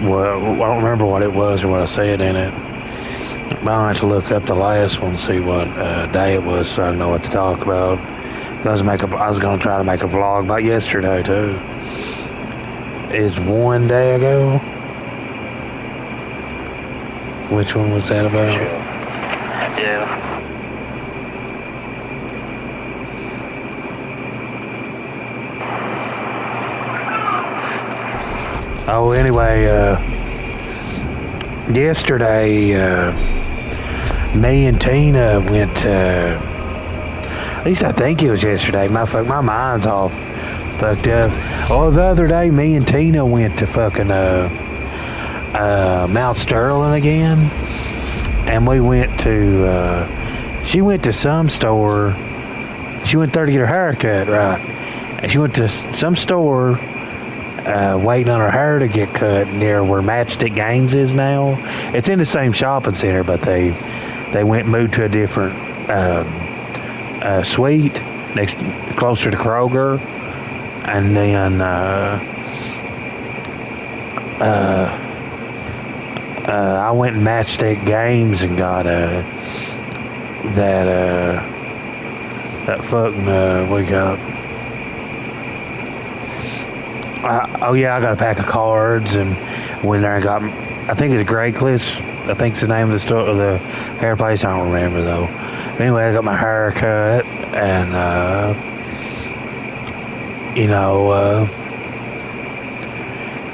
Well, I don't remember what it was or what I said in it. But I'll have to look up the last one, see what day it was, so I know what to talk about. I was gonna try to make a vlog about yesterday too. Is one day ago? Which one was that about? Yeah. Oh, anyway, yesterday, me and Tina went to, at least I think it was yesterday. My mind's all fucked up. Oh, the other day, me and Tina went to fucking, Mount Sterling again. And we went to, she went to some store. She went there to get her hair cut, right? And she went to some store, waiting on her hair to get cut near where Matchstick Games is now. It's in the same shopping center, but they moved to a different suite closer to Kroger. And then I went in Matchstick Games and got that fucking what do you got? Oh yeah, I got a pack of cards and went there and got. I think it's Grey Cliffs. I think it's the name of the store or the hair place. I don't remember though. But anyway, I got my hair cut and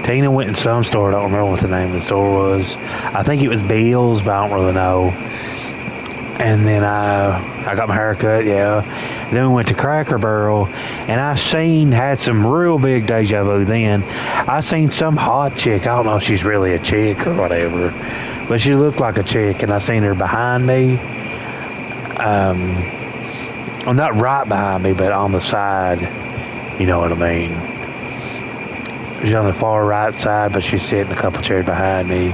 Tina went in some store. I don't remember what the name of the store was. I think it was Bill's, but I don't really know. And then I got my hair cut, yeah. And then we went to Cracker Barrel, and had some real big deja vu then. I seen some hot chick. I don't know if she's really a chick or whatever, but she looked like a chick, and I seen her behind me. Well, not right behind me, but on the side. You know what I mean? She's on the far right side, but she's sitting a couple chairs behind me.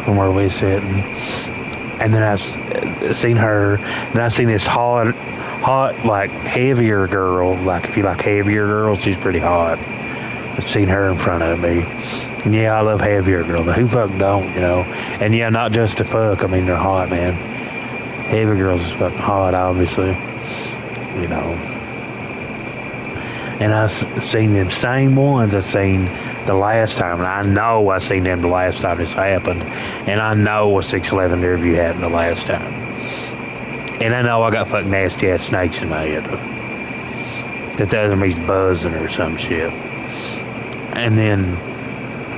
From where we sitting, and then I seen her. Then I seen this hot, like heavier girl. Like if you like heavier girls, she's pretty hot. I've seen her in front of me. And yeah, I love heavier girls, but who fuck don't, you know? And yeah, not just to fuck. I mean, they're hot, man. Heavy girls is fucking hot, obviously. You know. And I seen them same ones I seen the last time. And I know I seen them the last time this happened. And I know a 611 interview happened the last time. And I know I got fucking nasty ass snakes in my head. That doesn't mean he's buzzing or some shit. And then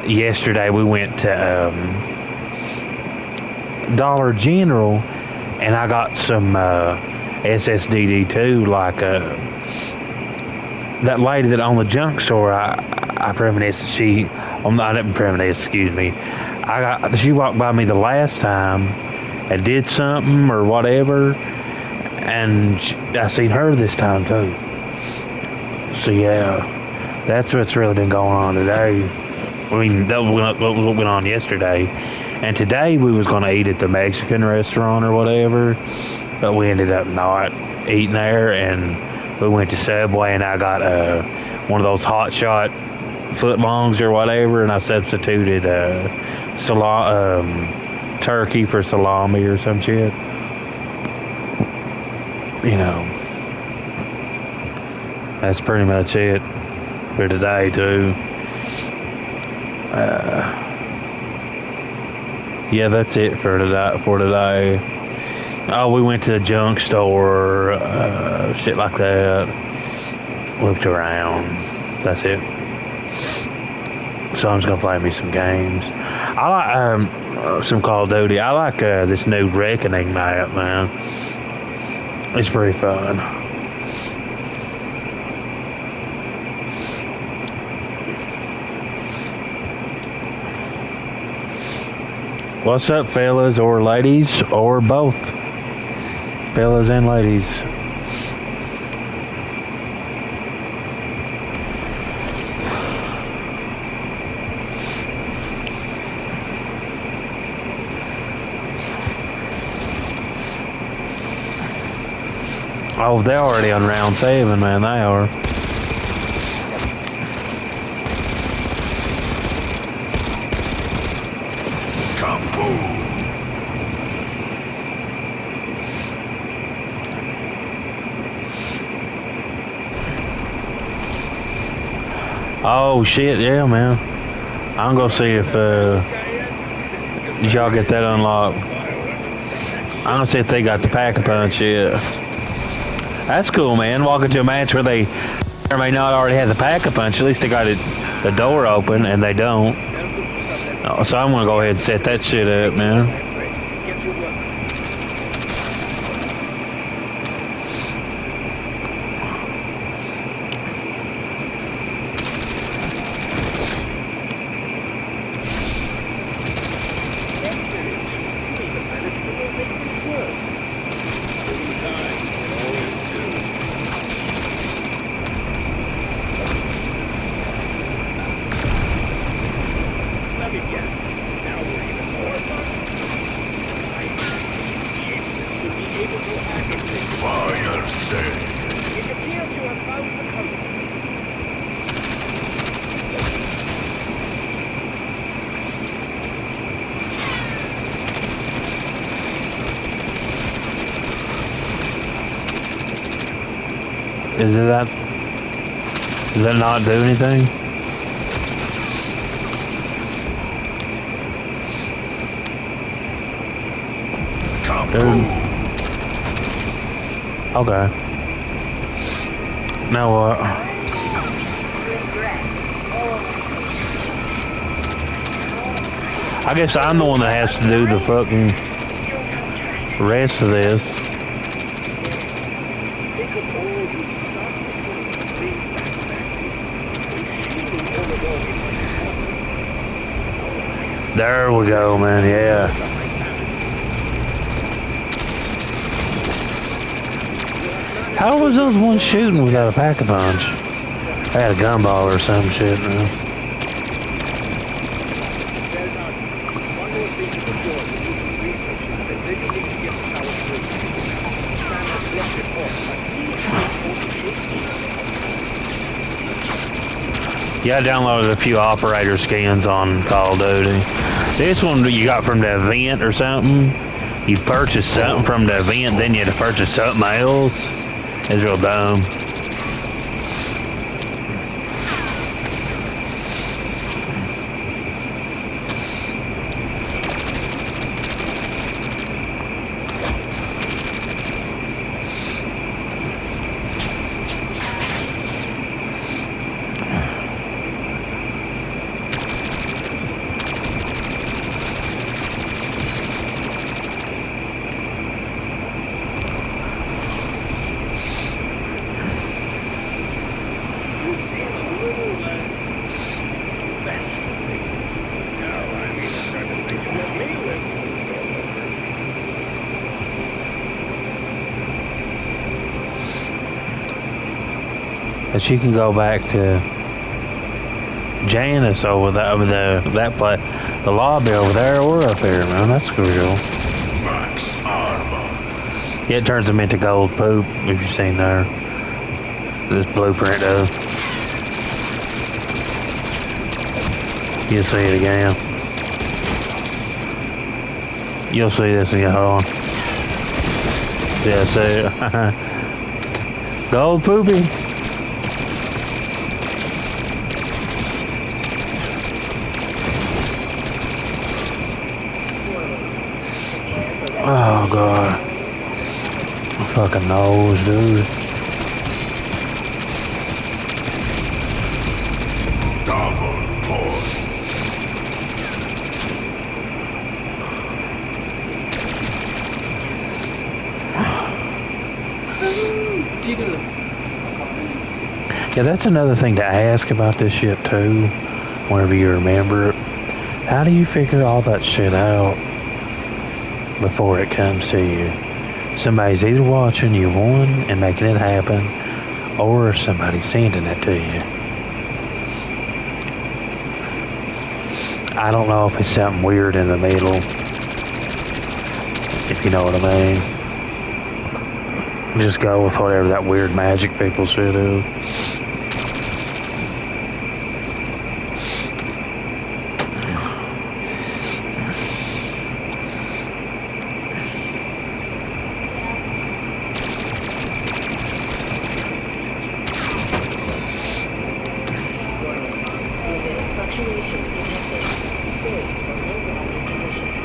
yesterday we went to Dollar General. And I got some SSDD too, like that lady that owned the junk store, I premonitioned I didn't premonition, excuse me. She walked by me the last time and did something or whatever, and I seen her this time too. So yeah, that's what's really been going on today. I mean, that was what went on yesterday, and today we was gonna eat at the Mexican restaurant or whatever, but we ended up not eating there and. We went to Subway and I got one of those hot shot footlongs or whatever, and I substituted turkey for salami or some shit. You know, that's pretty much it for today too. Yeah, that's it for today. Oh, we went to the junk store, shit like that. Looked around. That's it. So I'm just gonna play me some games. I like some Call of Duty. I like this new Reckoning map, man. It's pretty fun. What's up, fellas or ladies or both? Fellas and ladies. Oh, they're already on round 7, man. They are. Oh shit, yeah, man. I'm gonna see if y'all get that unlocked. I'm gonna see if they got the Pack-a-Punch yet. That's cool, man. Walk into a match where they may not already have the Pack-a-Punch. At least they got the door open, and they don't. So I'm gonna go ahead and set that shit up, man. Fire sale. It appears you have found the company. Does that not do anything? Dude. Okay. Now what? I guess I'm the one that has to do the fucking rest of this. Think of all you suffered to bring back Maxis. When shielding Overlord it was impossible. There we go, man, yeah. How was those ones shooting without a Pack-a-Punch? I had a gunball or some shit, man. Well done. One more thing to before you do some research, and then you need to get the tower through. Stand and block it off, but he is Yeah, I downloaded a few operator skins on Call of Duty. This one you got from the event or something. You purchased something from the event, then you had to purchase something else. It's real dumb. But she can go back to Janice over that place, the lobby over there or up here, man. That's cool. Max armor. Yeah, it turns them into gold poop, if you've seen there. This blueprint does. You'll see it again. You'll see this again, hold on. Yeah, see it. Gold poopy. Oh god. My fucking nose, dude. Double points. Yeah, that's another thing to ask about this shit too, whenever you remember it. How do you figure all that shit out before it comes to you? Somebody's either watching you, one, and making it happen, or somebody's sending it to you. I don't know if it's something weird in the middle, if you know what I mean. Just go with whatever that weird magic people should do. Evacuations detected. Safe for low gravity conditions.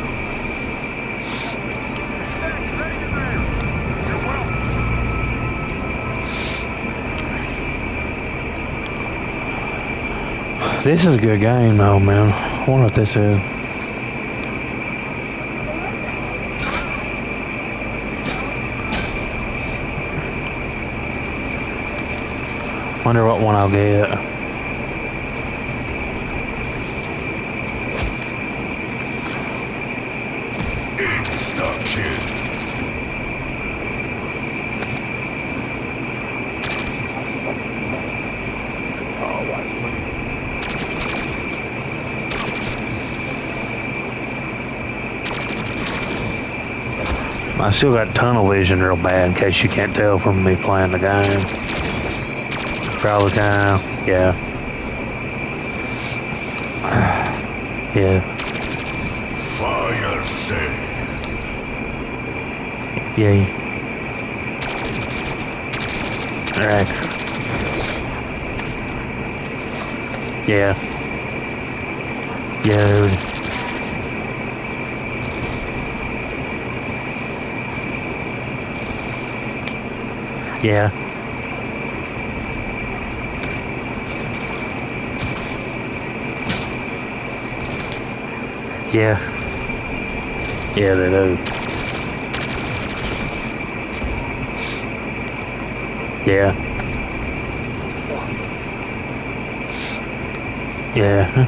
This is a good game though, man. I wonder what this is. Wonder what one I'll get. Insta-kill. I still got tunnel vision real bad in case you can't tell from me playing the game. Probably can. Yeah. Yeah. Fire sale. Yeah. Alright. Yeah. Yeah. Yeah. Yeah. Yeah, they do. Yeah. Yeah.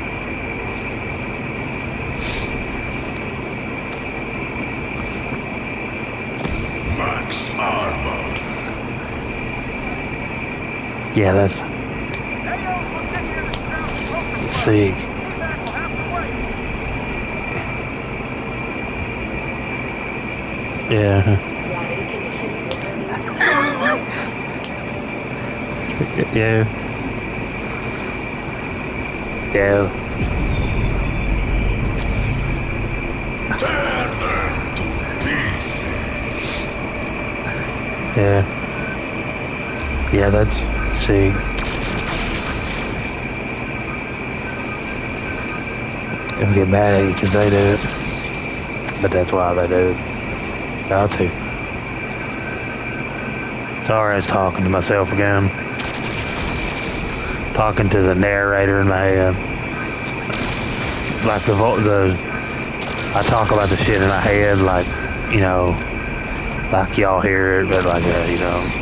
Max armor. Yeah, that's sick. Yeah. Gravity conditions returning to Yeah. Yeah. Tear them to pieces. Yeah. Yeah, that's sick. Don't get mad at you because they do it. But that's why they do it. Got to. Sorry, I was talking to myself again. Talking to the narrator in my head. Like I talk about the shit in my head, like, you know, like y'all hear it, but like, you know.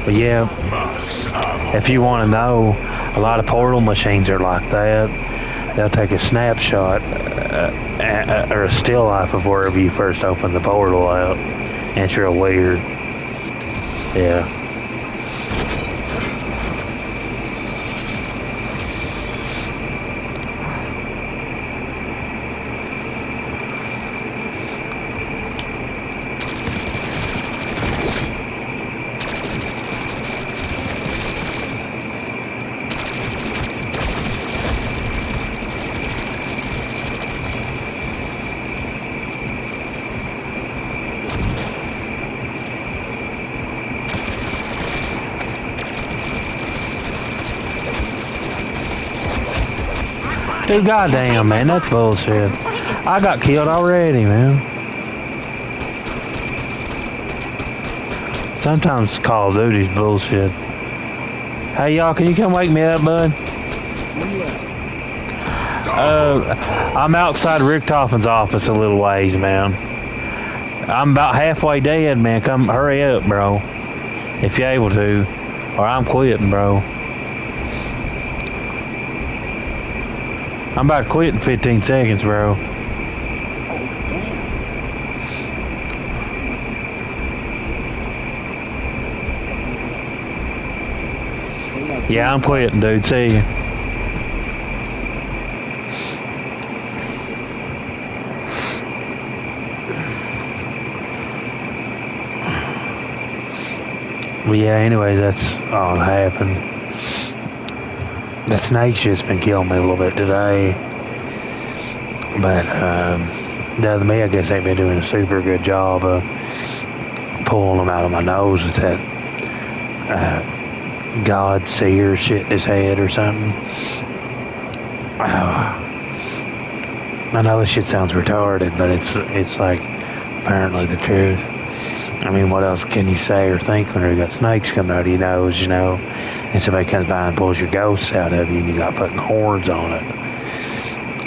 But yeah, Max ammo. if you want to know, a lot of portal machines are like that. They'll take a snapshot or a still life of wherever you first open the portal out. And it's real weird. Yeah. Dude, goddamn, man, that's bullshit. I got killed already, man. Sometimes Call of Duty's bullshit. Hey, y'all, can you come wake me up, bud? I'm outside Richtofen's office a little ways, man. I'm about halfway dead, man. Come, hurry up, bro. If you're able to. Or I'm quitting, bro. I'm about to quit in 15 seconds, bro. Yeah, I'm quitting, dude. See you. But yeah, anyways, that's all that happened. The snake shit's been killing me a little bit today. But the other me, I guess, ain't been doing a super good job of pulling them out of my nose with that God seer shit in his head or something. I know this shit sounds retarded, but it's like apparently the truth. I mean, what else can you say or think when you got snakes coming out of your nose, you know, and somebody comes by and pulls your ghosts out of you and you got fucking horns on it.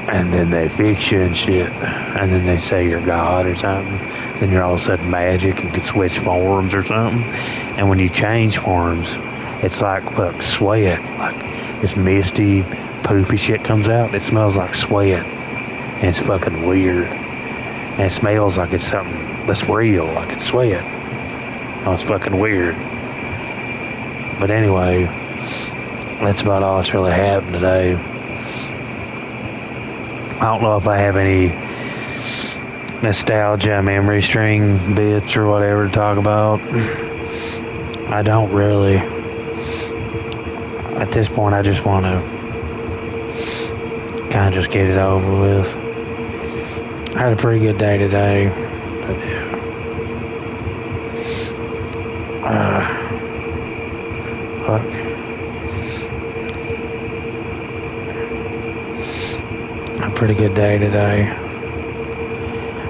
And then they fix you and shit. And then they say you're God or something. Then you're all of a sudden magic and can switch forms or something. And when you change forms, it's like fuck sweat. Like this misty, poopy shit comes out. It smells like sweat. And it's fucking weird. And it smells like it's something that's real, like it's sweat. Oh, it's fucking weird. But anyway, that's about all that's really happened today. I don't know if I have any nostalgia, memory string bits or whatever to talk about. I don't really. At this point, I just want to kind of just get it over with. I had a pretty good day today, but yeah. Fuck. A pretty good day today.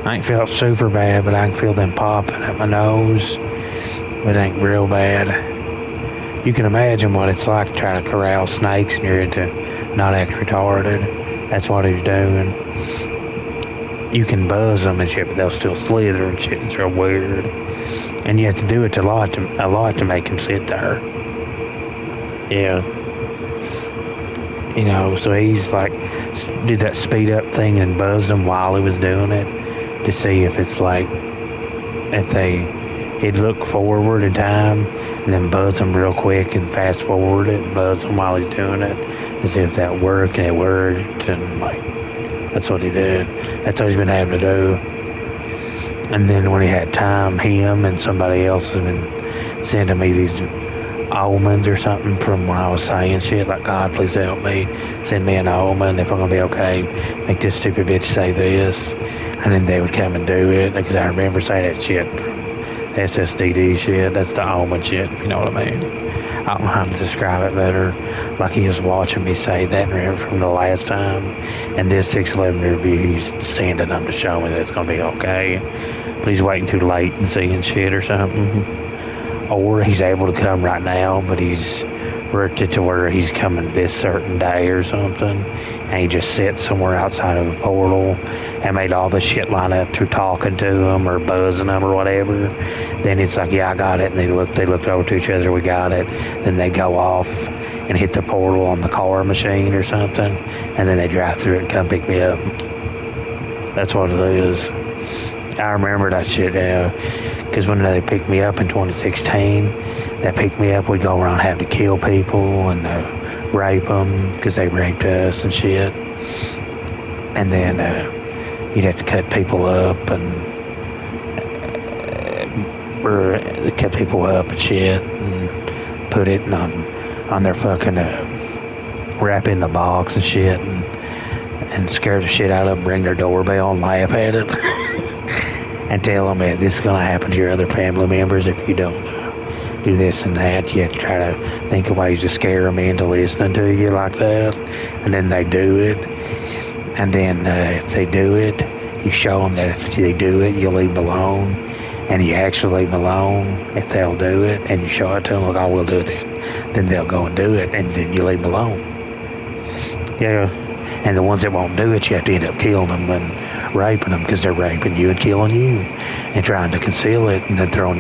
I ain't felt super bad, but I can feel them popping at my nose. But it ain't real bad. You can imagine what it's like to try to corral snakes and you're into not act retarded. That's what he's doing. You can buzz them and shit, but they'll still slither and shit. It's real weird. And you have to do it a lot to make them sit there. Yeah. You know, so he's like, did that speed up thing and buzzed them while he was doing it to see if it's like, he'd look forward in time and then buzz them real quick and fast forward it and buzz them while he's doing it to see if that worked, and it worked, and like, that's what he did. That's what he's been having to do. And then when he had time, him and somebody else has been sending me these omens or something from when I was saying shit like, God, please help me. Send me an omen if I'm going to be okay. Make this stupid bitch say this. And then they would come and do it. Because I remember saying that shit from SSDD shit. That's the omen shit, if you know what I mean. I don't know how to describe it better. Like he was watching me say that from the last time. And this 611 review, he's sending them to show me that it's going to be okay. But he's waiting too late and seeing shit or something. Or he's able to come right now, but he's worked it to where he's coming this certain day or something. And he just sits somewhere outside of a portal and made all the shit line up to talking to him or buzzing him or whatever. Then it's like, yeah, I got it. And they looked over to each other, we got it. Then they go off and hit the portal on the car machine or something. And then they drive through it and come pick me up. That's what it is. I remember that shit, because when they picked me up in 2016, they picked me up, we'd go around having to kill people and rape them, because they raped us and shit. And then you'd have to cut people up and cut people up and shit, and put it on their fucking wrap in the box and shit, and scare the shit out of them, ring their doorbell and laugh at it. And tell them that this is going to happen to your other family members if you don't do this and that. You have to try to think of ways to scare them into listening to you like that. And then they do it. And then if they do it, you show them that if they do it, you leave them alone. And you actually leave them alone if they'll do it. And you show it to them, look, I will do it then. Then they'll go and do it, and then you leave them alone. Yeah. And the ones that won't do it, you have to end up killing them and raping them, because they're raping you and killing you and trying to conceal it, and then trying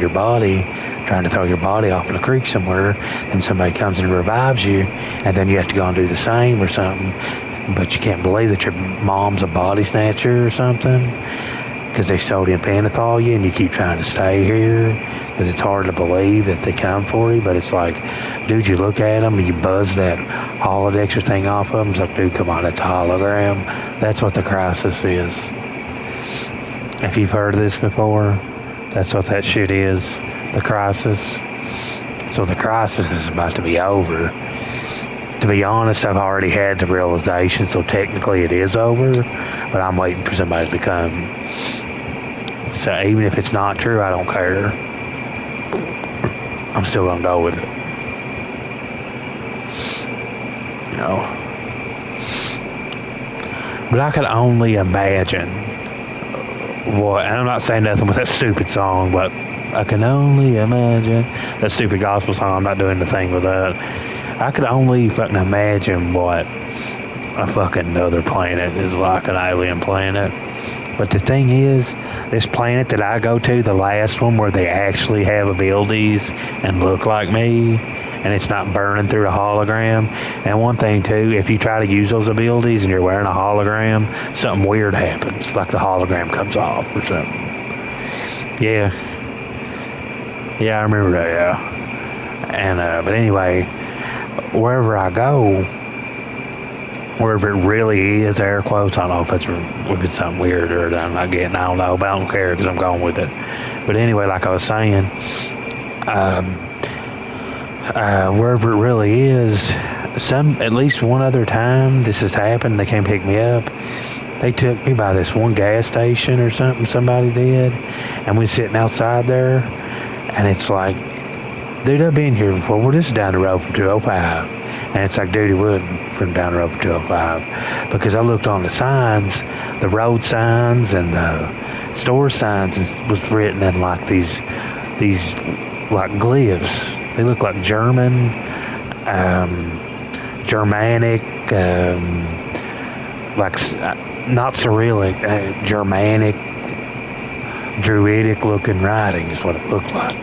to throw your body off in a creek somewhere, and somebody comes and revives you, and then you have to go and do the same or something. But you can't believe that your mom's a body snatcher or something, because they sodium pentothal you, and you keep trying to stay here, because it's hard to believe that they come for you. But it's like, dude, you look at them and you buzz that holodexter thing off of them. It's like, dude, come on, that's a hologram. That's what the crisis is. If you've heard of this before, that's what that shit is, the crisis. So the crisis is about to be over. To be honest, I've already had the realization, so technically it is over, but I'm waiting for somebody to come. So even if it's not true, I don't care. I'm still gonna go with it. You know. But I could only imagine what, and I'm not saying nothing with that stupid song, but I can only imagine that stupid gospel song. I'm not doing the thing with that. I could only fucking imagine what a fucking other planet is like, an alien planet. But the thing is, this planet that I go to, the last one where they actually have abilities and look like me, and it's not burning through a hologram. And one thing too, if you try to use those abilities and you're wearing a hologram, something weird happens, like the hologram comes off or something. Yeah, I remember that. Yeah, and but anyway, wherever I go, wherever it really is, air quotes, I don't know if it's something weird or I'm not getting, I don't know, but I don't care because I'm going with it. But anyway, like I was saying, wherever it really is, at least one other time this has happened, they came pick me up. They took me by this one gas station or something, somebody did, and we're sitting outside there, and it's like, dude, I've been here before. We're just down the road from 205. And it's like, dude, it wouldn't from down the road from 205. Because I looked on the signs, the road signs and the store signs was written in like these like glyphs. They look like German, Germanic, like not Cyrillic, Germanic, Druidic looking writing is what it looked like.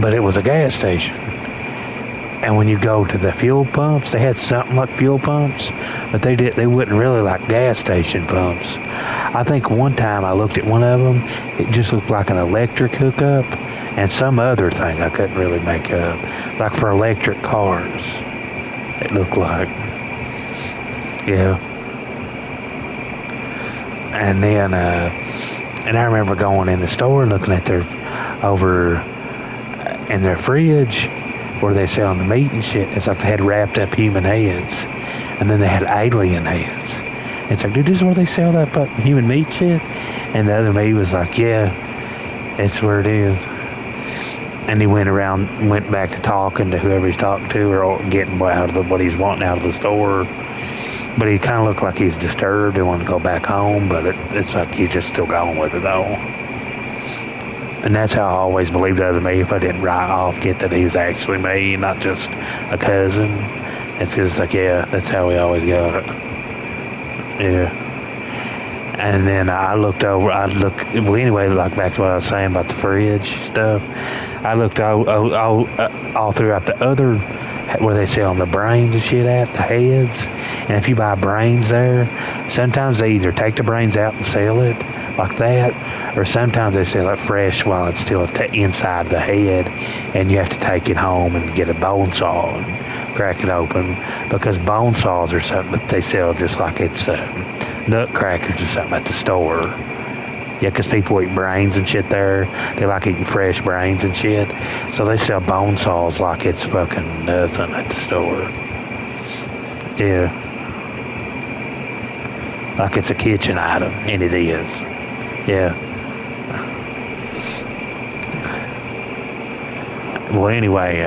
But it was a gas station. And when you go to the fuel pumps, they had something like fuel pumps, but they wouldn't really like gas station pumps. I think one time I looked at one of them, it just looked like an electric hookup and some other thing I couldn't really make up, like for electric cars. It looked like, yeah. And then, and I remember going in the store and looking at over in their fridge where they selling the meat and shit. It's like they had wrapped up human heads, and then they had alien heads. It's like, dude, this is where they sell that fucking human meat shit? And the other me was like, yeah, it's where it is. And he went back to talking to whoever he's talking to, or getting what he's wanting out of the store. But he kind of looked like he was disturbed and wanted to go back home, but it's like he's just still going with it though. And that's how I always believed the other me, if I didn't get that he was actually me, not just a cousin. It's because it's like, yeah, that's how we always got it. Yeah. And then well, anyway, like back to what I was saying about the fridge stuff, I looked all throughout the other, where they sell the brains and shit at, the heads. And if you buy brains there, sometimes they either take the brains out and sell it like that, or sometimes they sell it fresh while it's still inside the head, and you have to take it home and get a bone saw and crack it open, because bone saws are something that they sell just like it's nutcrackers or something at the store. Yeah, because people eat brains and shit there. They like eating fresh brains and shit. So they sell bone saws like it's fucking nothing at the store. Yeah. Like it's a kitchen item, and it is. Yeah. Well, anyway,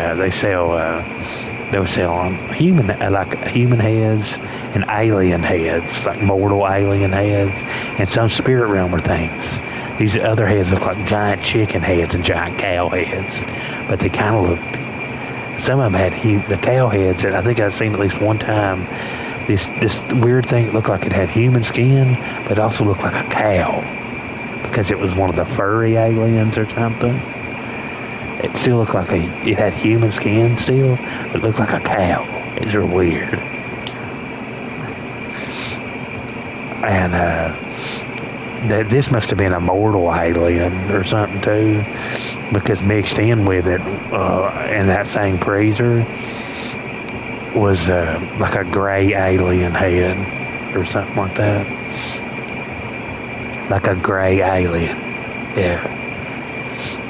they were selling human heads and alien heads, like mortal alien heads, and some spirit realmer things. These other heads look like giant chicken heads and giant cow heads, but they kind of looked. Some of them had the cow heads, and I think I've seen at least one time this weird thing that looked like it had human skin, but it also looked like a cow, because it was one of the furry aliens or something. It still looked like it had human skin still, but it looked like a cow. It's real weird. And this must have been a mortal alien or something too, because mixed in with it in that same freezer was like a gray alien head or something like that. Like a gray alien. Yeah.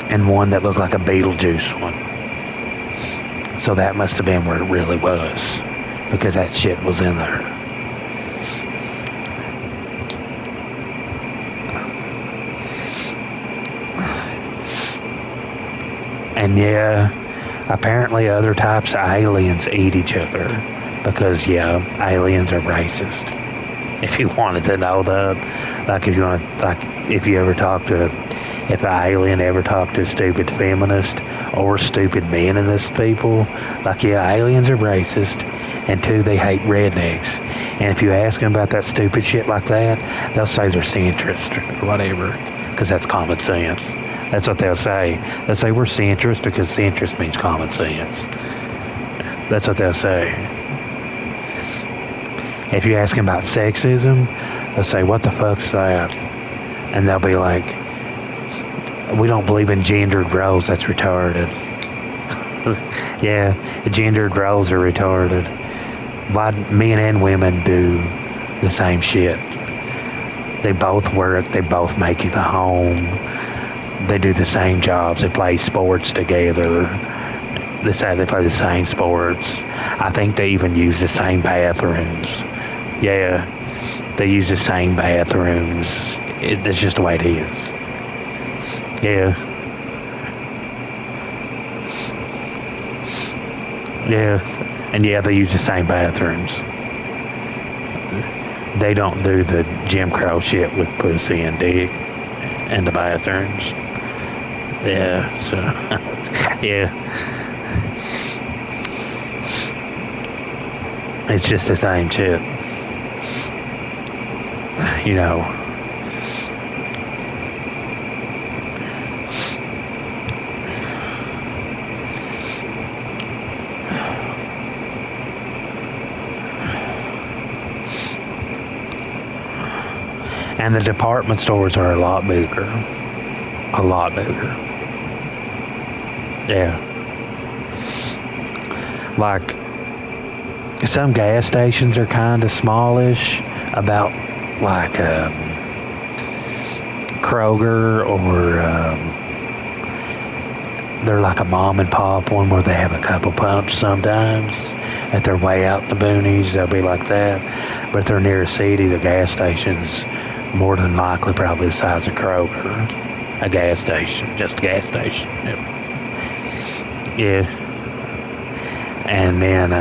and one that looked like a Beetlejuice one. So that must have been where it really was, because that shit was in there. And yeah, apparently other types of aliens eat each other, because yeah, aliens are racist. If you wanted to know that, if you ever talk to, if an alien ever talked to a stupid feminist or stupid meninist people, like, yeah, aliens are racist, and two, they hate rednecks. And if you ask them about that stupid shit like that, they'll say they're centrist or whatever, because that's common sense. That's what they'll say. They'll say we're centrist because centrist means common sense. That's what they'll say. If you ask them about sexism, they'll say, what the fuck's that? And they'll be like, we don't believe in gendered roles, that's retarded. Yeah, gendered roles are retarded. Why men and women do the same shit? They both work, they both make the home, they do the same jobs, they play sports together. They say they play the same sports. I think they even use the same bathrooms. Yeah, they use the same bathrooms. That's just the way it is. Yeah. Yeah. And yeah, they use the same bathrooms. They don't do the Jim Crow shit with pussy and dick in the bathrooms. Yeah, so, yeah. It's just the same shit. You know. And the department stores are a lot bigger. A lot bigger. Yeah. Like, some gas stations are kind of smallish, about like Kroger, or they're like a mom and pop one where they have a couple pumps sometimes. If they're way out in the boonies, they'll be like that. But if they're near a city, the gas station's more than likely probably the size of Kroger. A gas station, just a gas station. Yep. Yeah. And then,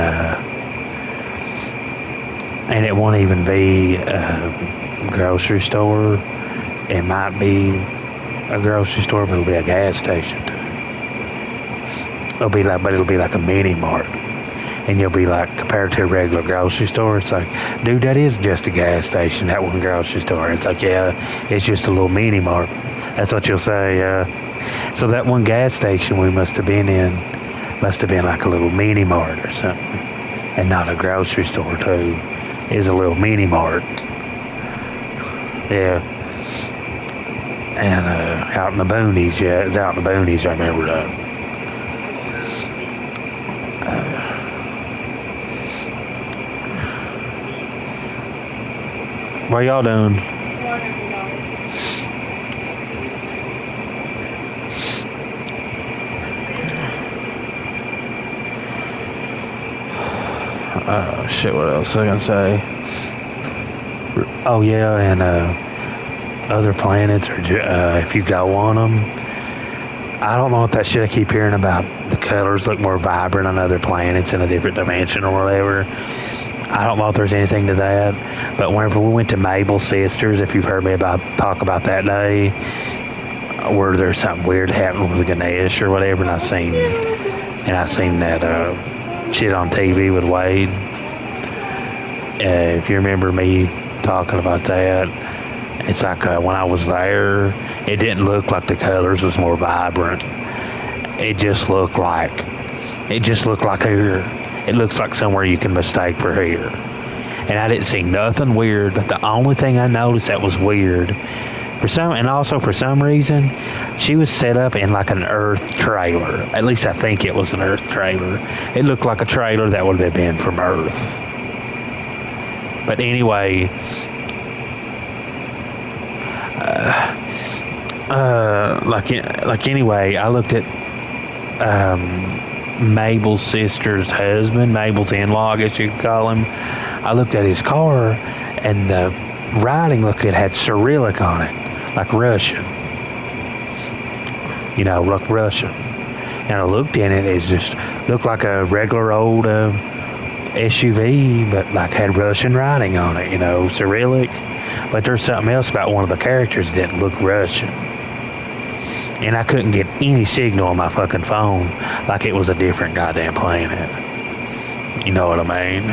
and it won't even be a grocery store. It might be a grocery store, but it'll be a gas station too. It'll be like a mini mart. And you'll be like, compared to a regular grocery store, it's like, dude, that is just a gas station, that one grocery store. It's like, yeah, it's just a little mini mart. That's what you'll say, So that one gas station we must have been in must have been like a little mini mart or something. And not a grocery store too. It was a little mini mart. Yeah. And out in the boonies, yeah, it was out in the boonies, I remember that. What y'all doing? Shit, what else was I gonna say? Oh yeah, and other planets, or if you go on them, I don't know what that shit I keep hearing about. The colors look more vibrant on other planets in a different dimension or whatever. I don't know if there's anything to that, but whenever we went to Mabel Sisters, if you've heard me talk about that day, where there's something weird happening with Ganesh or whatever, and I seen that shit on TV with Wade. If you remember me talking about that, it's like when I was there, it didn't look like the colors was more vibrant. It just looked like here. It looks like somewhere you can mistake for here. And I didn't see nothing weird, but the only thing I noticed that was weird, for some reason, she was set up in like an Earth trailer. At least I think it was an Earth trailer. It looked like a trailer that would have been from Earth. But anyway, Anyway, I looked at Mabel's sister's husband, Mabel's in-law, I guess you could call him. I looked at his car, and the writing it had Cyrillic on it, like Russian. You know, like Russian. And I looked in it, it just looked like a regular old SUV, but like had Russian writing on it, you know, Cyrillic. But there's something else about one of the characters that didn't look Russian. And I couldn't get any signal on my fucking phone, like it was a different goddamn planet. You know what I mean?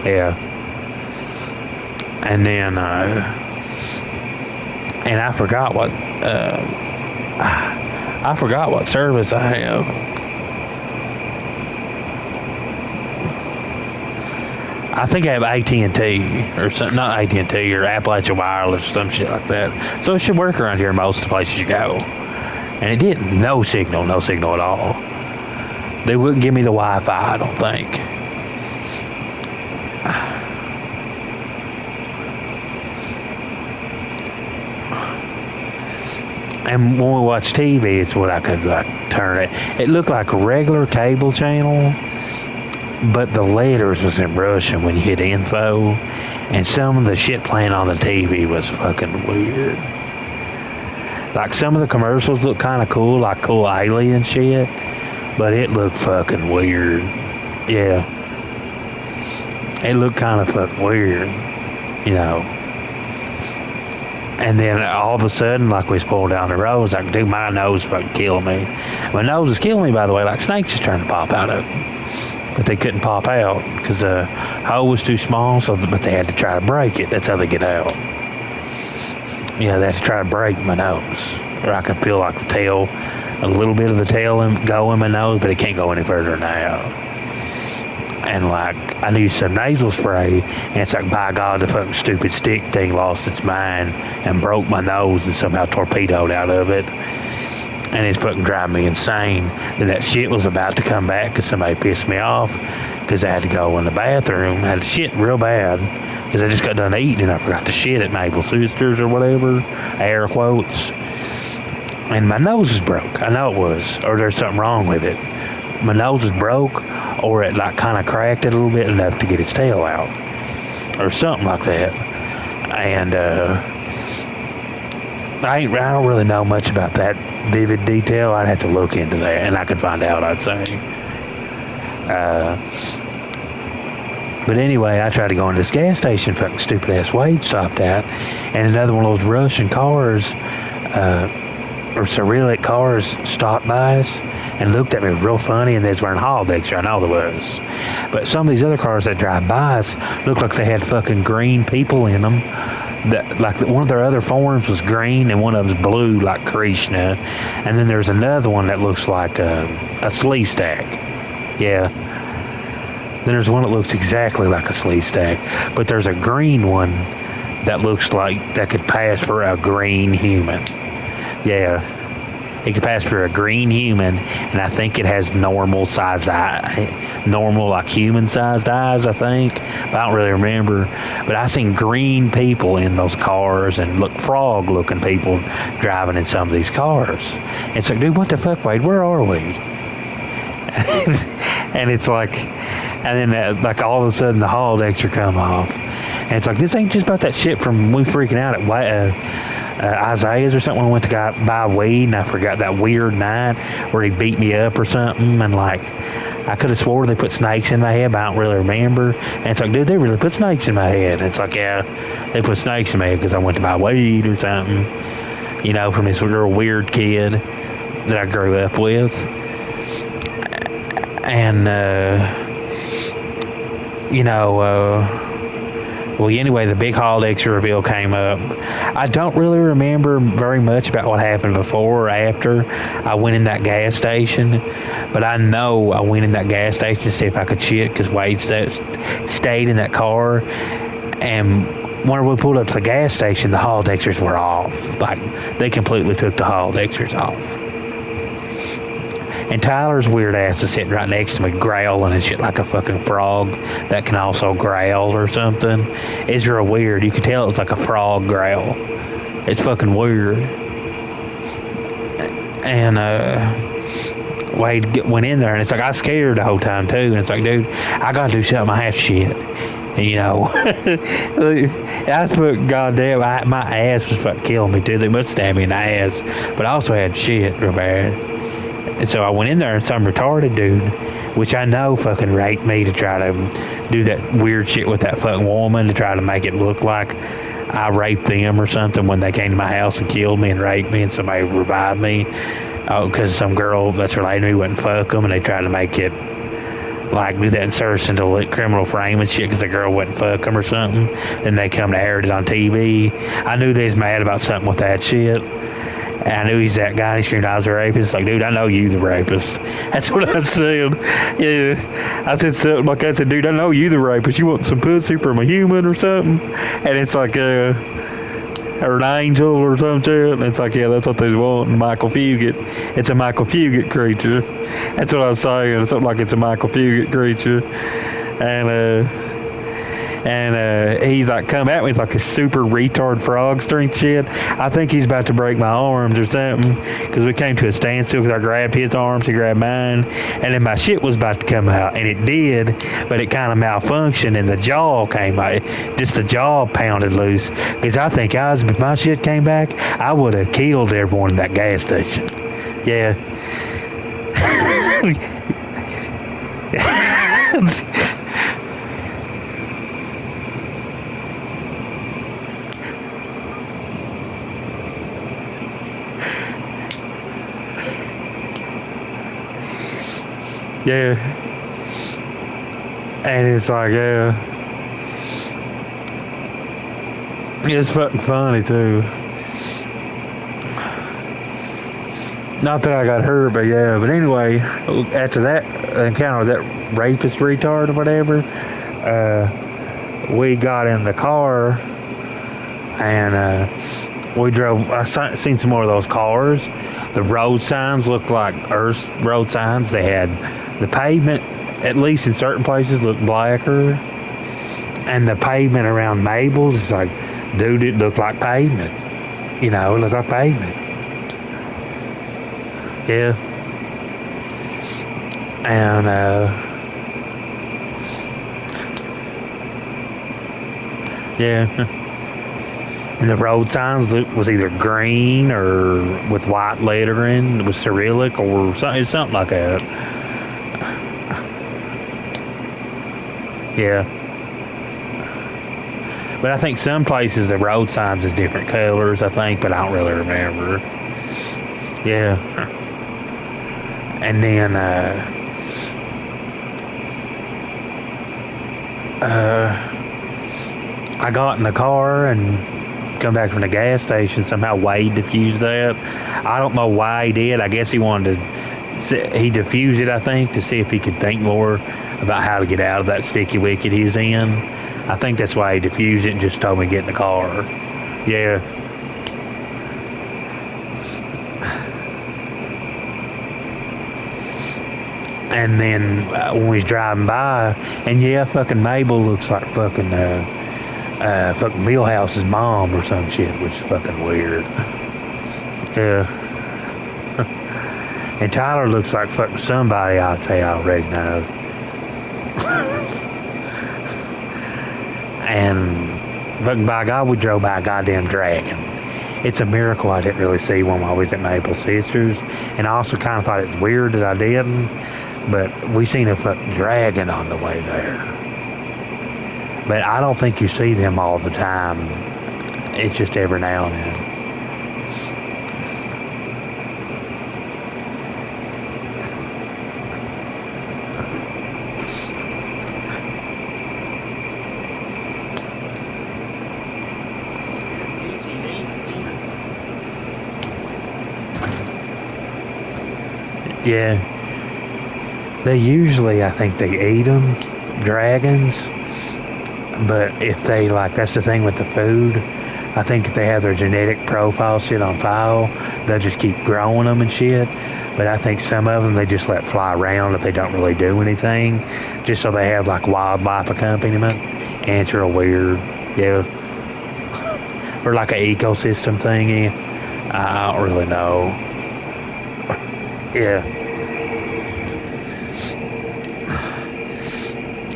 Yeah. And then, and I forgot what service I have. I think I have AT&T or something, not AT&T or Appalachian Wireless or some shit like that. So it should work around here in most of the places you go. And it didn't. No signal at all. They wouldn't give me the Wi-Fi, I don't think. And when we watch TV, it's what I could like turn it. It looked like a regular cable channel, but the letters was in Russian when you hit info, and some of the shit playing on the TV was fucking weird. Like some of the commercials looked kind of cool, like cool alien shit, but it looked fucking weird. Yeah. It looked kind of fucking weird, you know. And then all of a sudden, like we was pulling down the road, I was like, dude, my nose fucking killing me. My nose was killing me, by the way, like snakes just trying to pop out of it. But they couldn't pop out because the hole was too small, but they had to try to break it. That's how they get out. You know, they had to try to break my nose. Or I can feel like the tail, a little bit of the tail go in my nose, but it can't go any further now. And like, I used some nasal spray, and it's like, by God, the fucking stupid stick thing lost its mind and broke my nose and somehow torpedoed out of it. And it's fucking driving me insane that shit was about to come back because somebody pissed me off because I had to go in the bathroom. I had to shit real bad because I just got done eating and I forgot to shit at Mabel's Sisters or whatever, air quotes. And my nose was broke. I know it was, or there's something wrong with it. My nose was broke, or it like kind of cracked it a little bit enough to get its tail out, or something like that. And I don't really know much about that vivid detail. I'd have to look into that, and I could find out, I'd say. But anyway, I tried to go into this gas station, fucking stupid ass Wade stopped at, and another one of those Russian cars, or Cyrillic cars, stopped by us and looked at me real funny, and they was wearing holodecks. I know there was. But some of these other cars that drive by us looked like they had fucking green people in them. That, like one of their other forms was green and one of them was blue like Krishna, and then there's another one that looks like a sleeve stack. Yeah. Then there's one that looks exactly like a sleeve stack, but there's a green one that looks like that could pass for a green human. Yeah. It could pass for a green human, and I think it has normal size eye, normal like human sized eyes, I think. But I don't really remember. But I seen green people in those cars and frog looking people driving in some of these cars. It's like, dude, what the fuck, Wade? Where are we? And it's like, and then like all of a sudden the holodecks come off, and it's like, this ain't just about that shit from we freaking out at Isaiah's or something when I went to buy weed, and I forgot that weird night where he beat me up or something, and like I could have swore they put snakes in my head, but I don't really remember. And it's like, dude, they really put snakes in my head. And it's like, yeah, they put snakes in my head because I went to buy weed or something, you know, from this real weird kid that I grew up with. And well, anyway, the big holodeck reveal came up. I don't really remember very much about what happened before or after I went in that gas station, but I know I went in that gas station to see if I could shit because Wade stayed in that car, and whenever we pulled up to the gas station, the holodecks were off. Like, they completely took the holodecks off. And Tyler's weird ass is sitting right next to me, growling and shit like a fucking frog that can also growl or something. It's real weird. You can tell it's like a frog growl. It's fucking weird. And Wade went in there, and it's like I was scared the whole time too. And it's like, dude, I gotta do something. I have shit. And, you know, I put goddamn, my ass was fucking killing me too. They must stab me in the ass, but I also had shit real bad. And so I went in there, and some retarded dude, which I know fucking raped me to try to do that weird shit with that fucking woman to try to make it look like I raped them or something when they came to my house and killed me and raped me, and somebody revived me. Oh, because some girl that's related to me wouldn't fuck them, and they tried to make it like do that insertion to like criminal frame and shit because the girl wouldn't fuck them or something. Then they come to air it on TV. I knew they was mad about something with that shit. And I knew he's that guy. He screamed I was a rapist. Like, dude, I know you the rapist. That's what I said. Yeah, I said something like I said, dude, I know you the rapist. You want some pussy from a human or something? And it's like or an angel or some shit. And it's like, yeah, that's what they want. Michael Fugit. It's a Michael Fugit creature. That's what I was saying. It's something like it's a Michael Fugit creature. And he's like come at me with like a super retard frog strength shit. I think he's about to break my arms or something because we came to a standstill because I grabbed his arms, he grabbed mine, and then my shit was about to come out, and it did, but it kind of malfunctioned and the jaw came out. Just the jaw pounded loose because I think if my shit came back, I would have killed everyone in that gas station. Yeah. Yeah. And it's like, yeah. It's fucking funny too. Not that I got hurt, but yeah. But anyway, after that encounter with that rapist retard or whatever, we got in the car and we drove. I seen some more of those cars. The road signs looked like Earth road signs. They had the pavement, at least in certain places, looked blacker. And the pavement around Mabel's is like, dude, it looked like pavement. You know, it looked like pavement. Yeah. And, yeah. And the road signs was either green or with white lettering. It was Cyrillic or something like that. Yeah. But I think some places the road signs is different colors, I think, but I don't really remember. Yeah. And then, I got in the car and come back from the gas station. Somehow Wade diffused that. I don't know why he did. I guess he wanted to. He diffused it, I think, to see if he could think more about how to get out of that sticky wicket he was in. I think that's why he diffused it and just told me to get in the car. Yeah. And then when we was driving by, and yeah, fucking Mabel looks like fucking Millhouse's mom or some shit, which is fucking weird. Yeah. And Tyler looks like fucking somebody I'd say I already know. And fucking by God, we drove by a goddamn dragon. It's a miracle I didn't really see one while we was at Maple Sisters. And I also kind of thought it's weird that I didn't. But we seen a fucking dragon on the way there. But I don't think you see them all the time. It's just every now and then. Yeah. They usually, I think they eat them, dragons. But if they, like, that's the thing with the food. I think if they have their genetic profile shit on file, they'll just keep growing them and shit. But I think some of them they just let fly around if they don't really do anything. Just so they have, like, wildlife accompaniment. And it's real weird. Yeah. or like an ecosystem thingy. I don't really know. Yeah.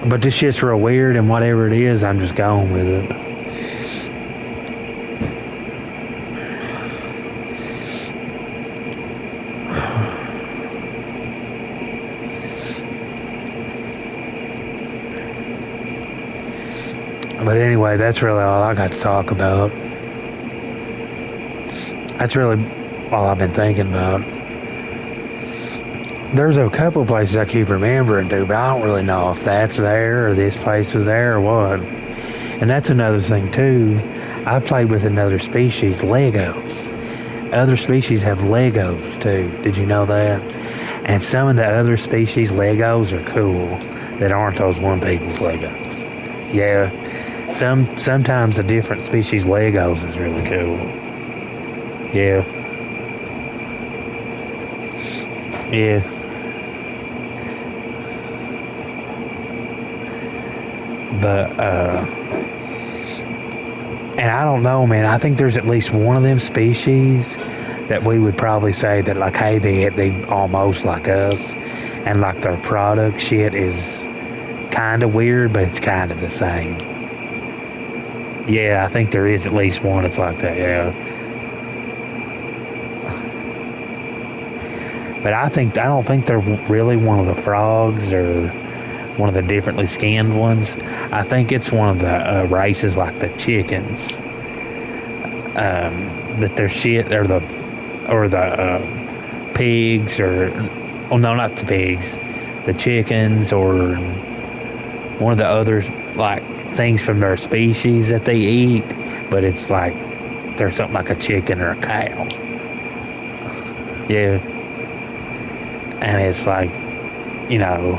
But this shit's real weird, and whatever it is, I'm just going with it. But anyway, that's really all I got to talk about. That's really all I've been thinking about. There's a couple places I keep remembering too, but I don't really know if that's there or this place was there or what. And that's another thing too. I played with another species, Legos. Other species have Legos too. Did you know that? And some of the other species Legos are cool that aren't those one people's Legos. Yeah. Sometimes the different species Legos is really cool. Yeah. Yeah. But and I don't know, man. I think there's at least one of them species that we would probably say that, like, hey, they almost like us, and like their product shit is kind of weird, but it's kind of the same. Yeah, I think there is at least one that's like that. Yeah. But I don't think they're really one of the frogs or one of the differently skinned ones. I think it's one of the races like the chickens. That their shit or the pigs or no, not the pigs, the chickens or one of the other like things from their species that they eat, but it's like there's something like a chicken or a cow. Yeah. And it's like, you know,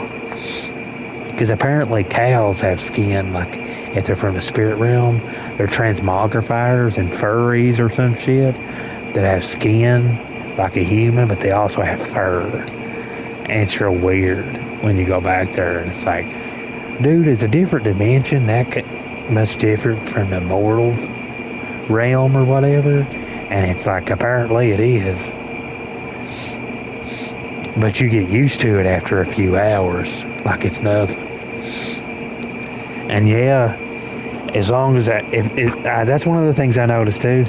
because apparently cows have skin, like if they're from the spirit realm, they're transmogrifiers and furries or some shit that have skin like a human, but they also have fur. And it's real weird when you go back there and it's like, dude, it's a different dimension, much different from the mortal realm or whatever. And it's like, apparently it is. But you get used to it after a few hours, like it's nothing. And yeah, as long as that's one of the things I noticed too.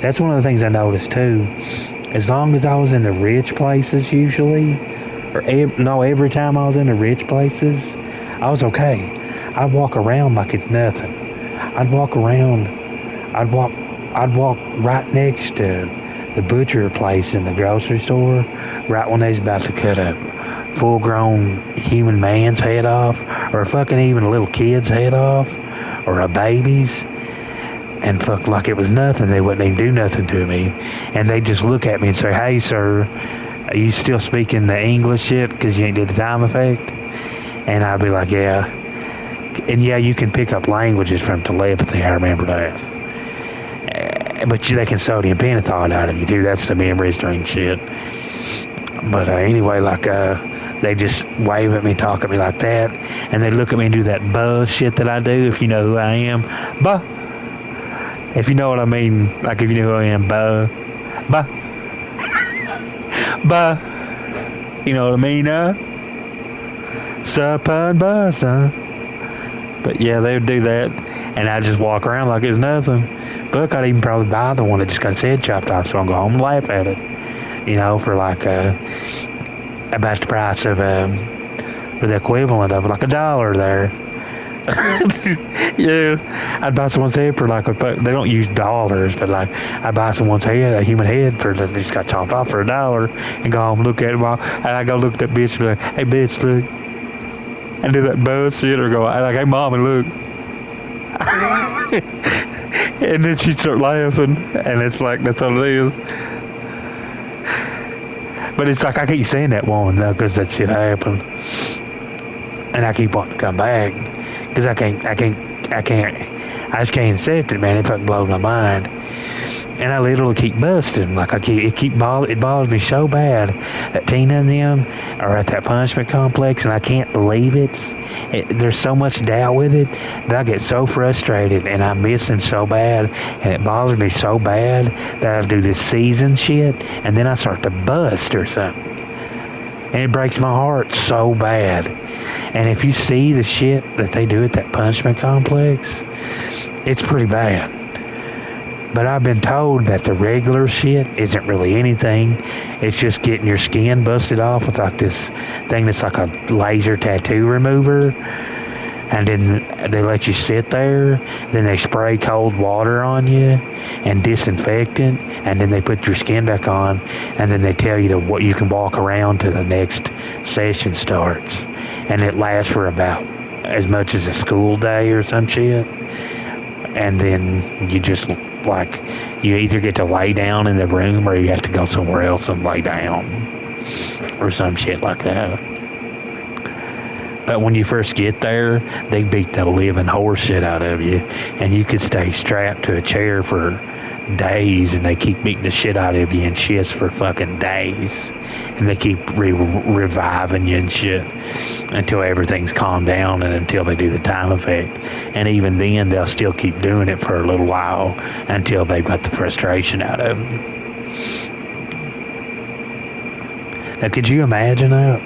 That's one of the things I noticed too. As long as I was in the rich places usually, or every time I was in the rich places, I was okay. I'd walk around like it's nothing. I'd walk right next to the butcher place in the grocery store, right when they was about to cut a full-grown human man's head off, or fucking even a little kid's head off, or a baby's, and fuck like it was nothing. They wouldn't even do nothing to me, and they'd just look at me and say, "Hey, sir, are you still speaking the English shit because you ain't did the time effect?" And I'd be like, "Yeah." And yeah, you can pick up languages from telepathy. I remember that. But they can sodium pentothal out of you too. That's the memory string shit. But anyway, like they just wave at me, talk at me like that, and they look at me and do that buzz shit that I do. If you know who I am, buh. If you know what I mean, like if you know who I am, buh, buh, buh. You know what I mean, sup and buh, son. But yeah, they would do that, and I just walk around like it's nothing. Fuck, I'd even probably buy the one that just got its head chopped off, so I'll go home and laugh at it. You know, for like about the price of for the equivalent of like $1 there. Yeah, I'd buy someone's head for like they don't use dollars, but like I'd buy someone's head, a human head, for that just got chopped off for $1, and go home and look at it while and I go look at that bitch and be like, "Hey bitch, look," and do that buzz shit, or go like, "Hey mommy, look." And then she'd start laughing, and it's like, that's all it is. But it's like, I keep saying that one though, because that shit happened. And I keep wanting to come back, because I just can't accept it, man. It fucking blows my mind. And I literally keep busting. Like it bothers me so bad that Tina and them are at that punishment complex, and I can't believe there's so much doubt with it that I get so frustrated, and I miss them so bad, and it bothers me so bad that I do this season shit, and then I start to bust or something. And it breaks my heart so bad. And if you see the shit that they do at that punishment complex, it's pretty bad. But I've been told that the regular shit isn't really anything. It's just getting your skin busted off with like this thing that's like a laser tattoo remover. And then they let you sit there. Then they spray cold water on you and disinfectant. And then they put your skin back on. And then they tell you what you can walk around till the next session starts. And it lasts for about as much as a school day or some shit. And then you just like, you either get to lay down in the room or you have to go somewhere else and lay down or some shit like that. But when you first get there, they beat the living horse shit out of you, and you could stay strapped to a chair for days, and they keep beating the shit out of you and shits for fucking days, and they keep reviving you and shit until everything's calmed down and until they do the time effect. And even then, they'll still keep doing it for a little while until they've got the frustration out of them. Now, could you imagine that?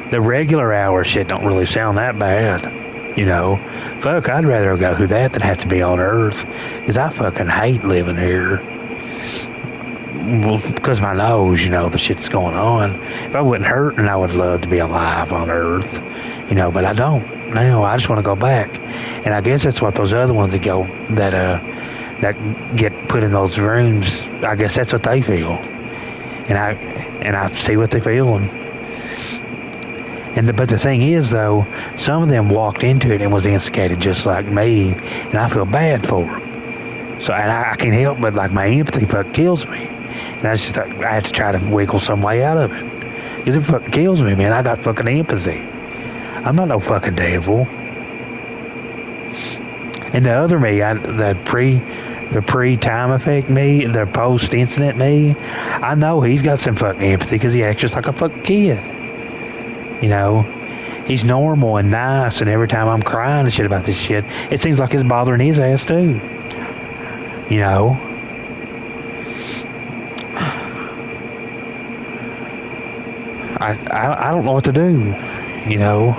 The regular hour shit don't really sound that bad. You know, fuck, I'd rather go through that than have to be on Earth. Because I fucking hate living here. Well, because my nose, you know, the shit's going on. If I wasn't hurting, I would love to be alive on Earth. You know, but I don't. Now, I just want to go back. And I guess that's what those other ones that get put in those rooms, I guess that's what they feel. And I see what they feel. But the thing is, though, some of them walked into it and was instigated just like me, and I feel bad for them. So I can't help but, like, my empathy fucking kills me. And I have to try to wiggle some way out of it. Because it fucking kills me, man. I got fucking empathy. I'm not no fucking devil. And the other me, the pre-time effect me, the post-incident me, I know he's got some fucking empathy because he acts just like a fucking kid. You know, he's normal and nice, and every time I'm crying and shit about this shit, it seems like it's bothering his ass too. You know? I don't know what to do, you know?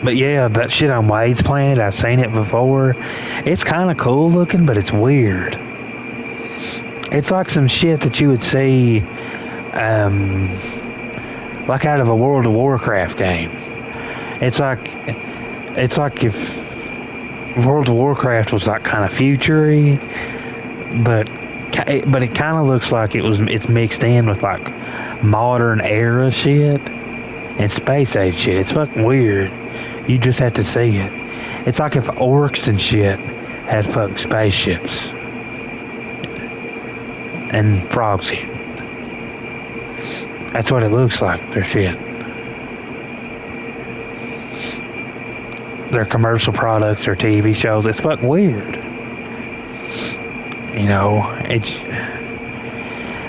But yeah, that shit on Wade's Planet, I've seen it before. It's kind of cool looking, but it's weird. It's like some shit that you would see, like out of a World of Warcraft game. It's like if World of Warcraft was like kind of future-y, but it kind of looks like it's mixed in with like modern era shit and space age shit. It's fucking weird. You just have to see it. It's like if orcs and shit had fucking spaceships. And frogs. That's what it looks like, their shit. Their commercial products, their TV shows. It's fucking weird. You know,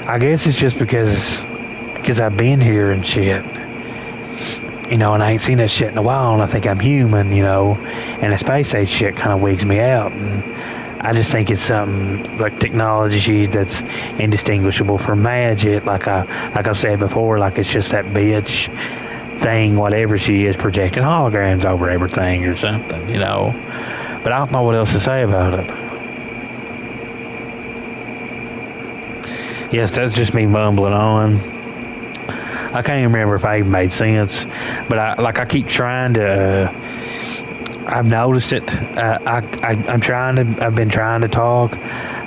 I guess it's just because I've been here and shit. You know, and I ain't seen that shit in a while, and I think I'm human, you know, and the space age shit kind of wigs me out, and I just think it's something like technology that's indistinguishable from magic, like I've said before, like it's just that bitch thing, whatever she is, projecting holograms over everything or something, you know, but I don't know what else to say about it. Yes, that's just me mumbling on. I can't even remember if I even made sense, but I keep trying to. I've noticed it. I've been trying to talk,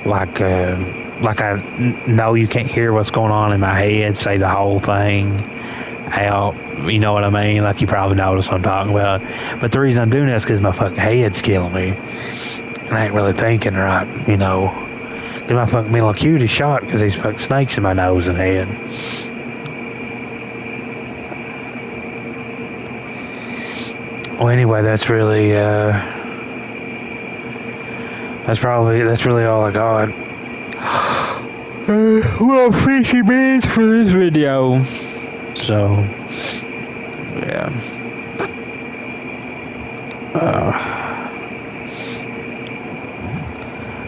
like I know you can't hear what's going on in my head. Say the whole thing, out. You know what I mean? Like, you probably noticed what I'm talking about. But the reason I'm doing that is because my fucking head's killing me. And I ain't really thinking right, you know. Because my fucking mental acuity shot because these fucking snakes in my nose and head. Well, anyway, that's really, that's really all I got. Well, 50 minutes for this video. So, yeah.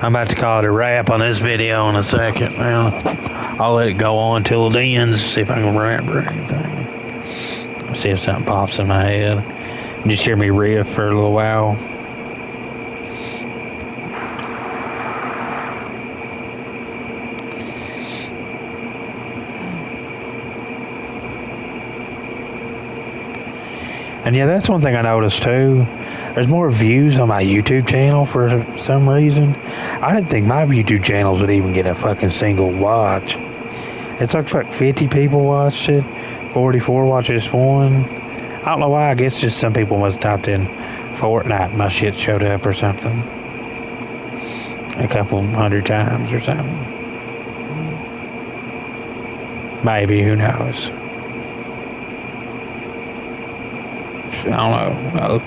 I'm about to call it a wrap on this video in a second. Well, I'll let it go on till it ends, see if I can remember anything. See if something pops in my head. Just hear me riff for a little while. And yeah, that's one thing I noticed too. There's more views on my YouTube channel for some reason. I didn't think my YouTube channels would even get a fucking single watch. It's like 50 people watched it, 44 watched this one. I don't know why. I guess just some people must have typed in Fortnite and my shit showed up or something. A couple hundred times or something. Maybe, who knows? I don't know.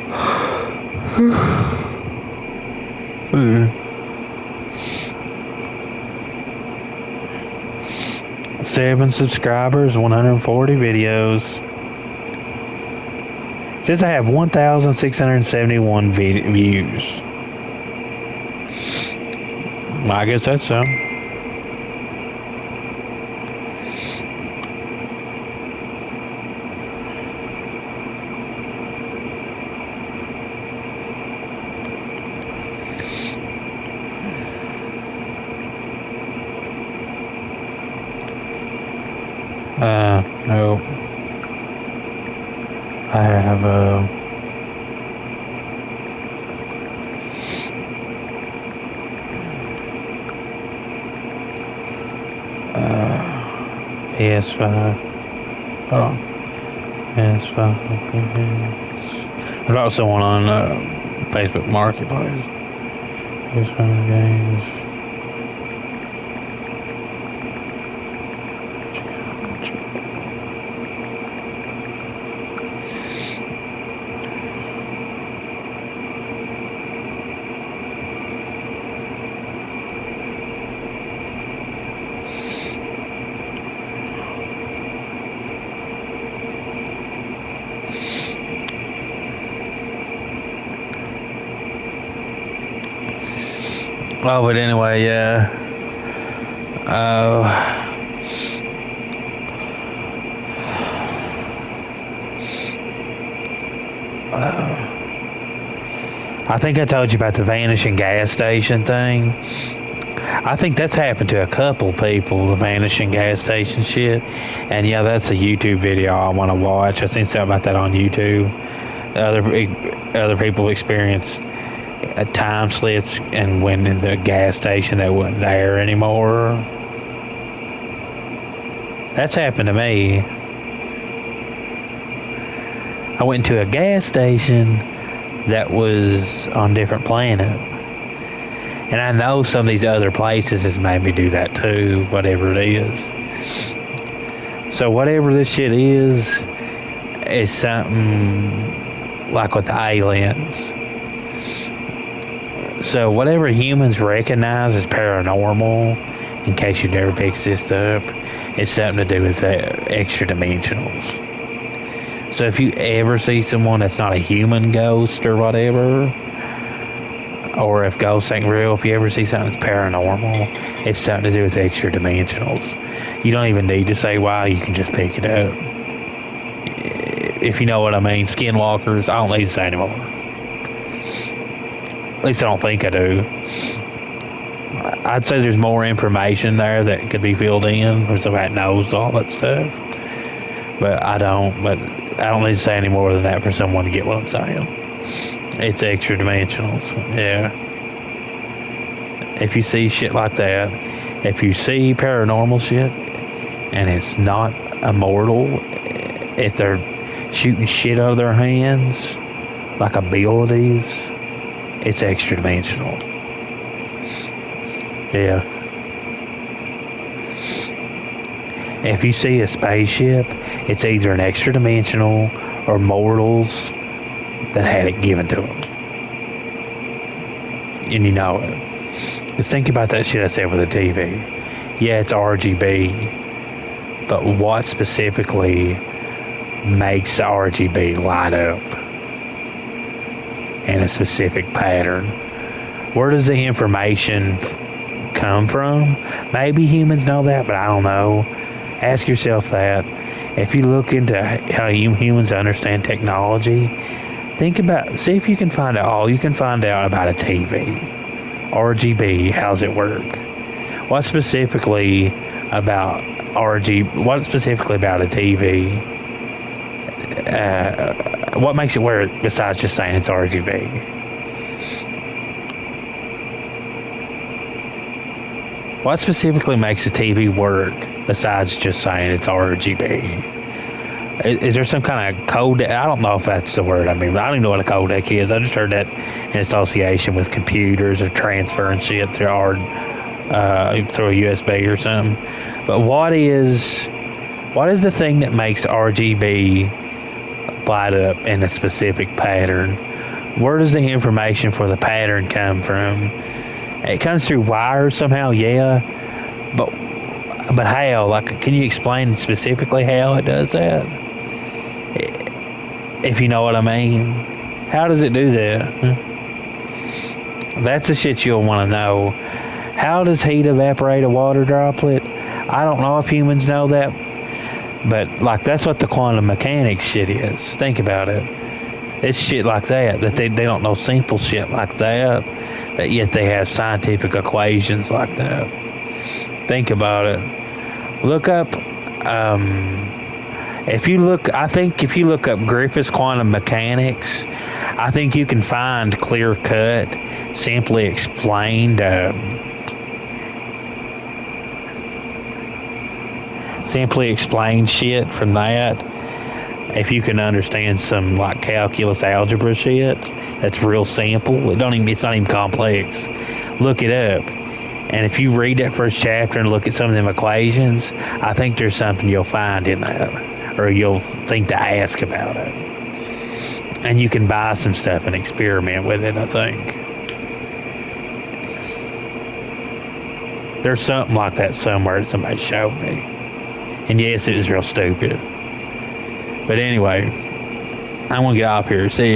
Seven subscribers, 140 videos. Says I have 1,671 views. I guess that's so. No. I have PS5. Hold on. PS5. There's also one on Facebook Marketplace. PS5 games. Oh, but anyway, yeah. I think I told you about the vanishing gas station thing. I think that's happened to a couple people, the vanishing gas station shit. And yeah, that's a YouTube video I want to watch. I seen something about that on YouTube. Other people experienced time slips and went in the gas station that wasn't there anymore. That's happened to me. I went to a gas station that was on a different planet. And I know some of these other places has made me do that too, whatever it is. So whatever this shit is something like with the aliens. So whatever humans recognize as paranormal, in case you never picked this up, it's something to do with extra dimensionals. So if you ever see someone that's not a human ghost or whatever, or if ghosts ain't real, if you ever see something that's paranormal, it's something to do with extra dimensionals. You don't even need to say why, you can just pick it up. If you know what I mean, skinwalkers, I don't need to say anymore. At least I don't think I do. I'd say there's more information there that could be filled in for somebody that knows all that stuff. But I don't need to say any more than that for someone to get what I'm saying. It's extra dimensionals, yeah. If you see shit like that, if you see paranormal shit, and it's not immortal, if they're shooting shit out of their hands, like abilities, it's extra dimensional. Yeah. If you see a spaceship, it's either an extra dimensional or mortals that had it given to them. And you know it. Just think about that shit I said with the TV. Yeah, it's RGB, but what specifically makes the RGB light up in a specific pattern? Where does the information come from? Maybe humans know that, but I don't know. Ask yourself that. If you look into how humans understand technology, see if you can find out all you can find out about a TV. RGB, how's it work? What specifically about what specifically about a TV? What makes it work besides just saying it's RGB? What specifically makes a TV work besides just saying it's RGB? Is there some kind of code? I don't know if that's the word. I mean, I don't even know what a codec is. I just heard that in association with computers or transferring shit through through a USB or something. But what is the thing that makes RGB light up in a specific pattern? Where does the information for the pattern come from? It comes through wires somehow, yeah. But how? Like, can you explain specifically how it does that? If you know what I mean. How does it do that? That's the shit you'll want to know. How does heat evaporate a water droplet? I don't know if humans know that. But, like, that's what the quantum mechanics shit is. Think about it. It's shit like that they don't know simple shit like that. But yet they have scientific equations like that. Think about it. Look up, if you look up Griffith's quantum mechanics, I think you can find clear cut, simply explained, shit from that. If you can understand some like calculus algebra shit, that's real simple. It's not even complex. Look it up. And if you read that first chapter and look at some of them equations, I think there's something you'll find in that, or you'll think to ask about it. And you can buy some stuff and experiment with it, I think. There's something like that somewhere that somebody showed me. And yes, it was real stupid. But anyway, I'm going to get off here. See ya.